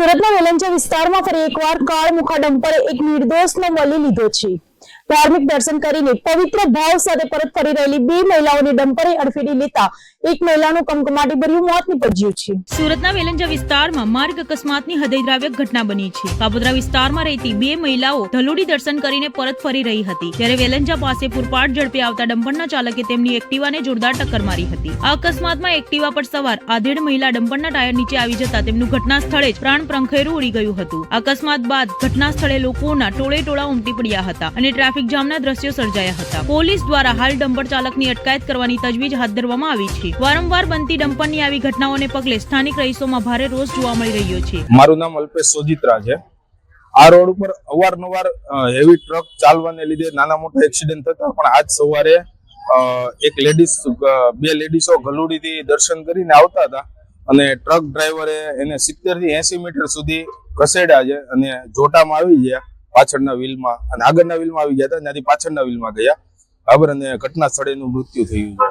સુરતના વેલંજા વિસ્તારમાં ફરી એકવાર કાળમુખા ડમ્પરે એક નિર્દોષનો બલી લીધો છે। ધાર્મિક દર્શન કરીને પવિત્ર ભાવ સાથે પરત ફરી રહેલી બે મહિલાઓને ડમ્પરે અડફેટી લેતા એક મહિલાનું કમકમાટીભર્યું મોત નીપજ્યું છે। સુરતના વેલંજા વિસ્તારમાં માર્ગ અકસ્માતની હૃદયદ્રાવક ઘટના બની છે। કાપોદ્રા વિસ્તારમાં રહેતી બે મહિલાઓ ધલોડી દર્શન કરીને પરત ફરી રહી હતી ત્યારે વેલંજા પાસે પૂરપાટ ઝડપે આવતા ડમ્પરના ચાલકે તેમની એક્ટિવાને જોરદાર ટક્કર મારી હતી। આ અકસ્માતમાં એક્ટિવા પર સવાર આધેડ મહિલા ડમ્પરના ટાયર નીચે આવી જતા તેમનું ઘટના સ્થળે જ પ્રાણ પ્રંખેરું ઉડી ગયું હતું। અકસ્માત બાદ ઘટના સ્થળે લોકોના ટોળે ટોળા ઉમટી પડ્યા હતા અને ટ્રાફિક જામના દ્રશ્યો સર્જાયા હતા। પોલીસ દ્વારા હાલ ડમ્પર ચાલકની અટકાયત કરવાની તજવીજ હાથ ધરવામાં આવી છે। વારંવાર બનતી ડમ્પરની આવી ઘટનાઓને પગલે સ્થાનિક રહીશોમાં ભારે રોષ જોવા મળી રહ્યો છે। મારું નામ અલ્પેશ સોજિત્રા છે। આ રોડ ઉપર અવારનવાર હેવી ટ્રક ચાલવાને લીધે નાના મોટા એક્સિડન્ટ થતા, પણ આજ સવારે બે લેડીઝો ગલુડીથી દર્શન કરીને આવતા હતા અને ટ્રક ડ્રાઈવરે એને 70 થી 80 મીટર સુધી ખસેડ્યા છે અને જોટામાં આવી ગયા, પાછળના વ્હીલમાં અને આગળના વ્હીલમાં આવી ગયા હતા, ત્યાંથી પાછળના વ્હીલમાં ગયા બરાબર, અને ઘટના સ્થળે એનું મૃત્યુ થયું છે।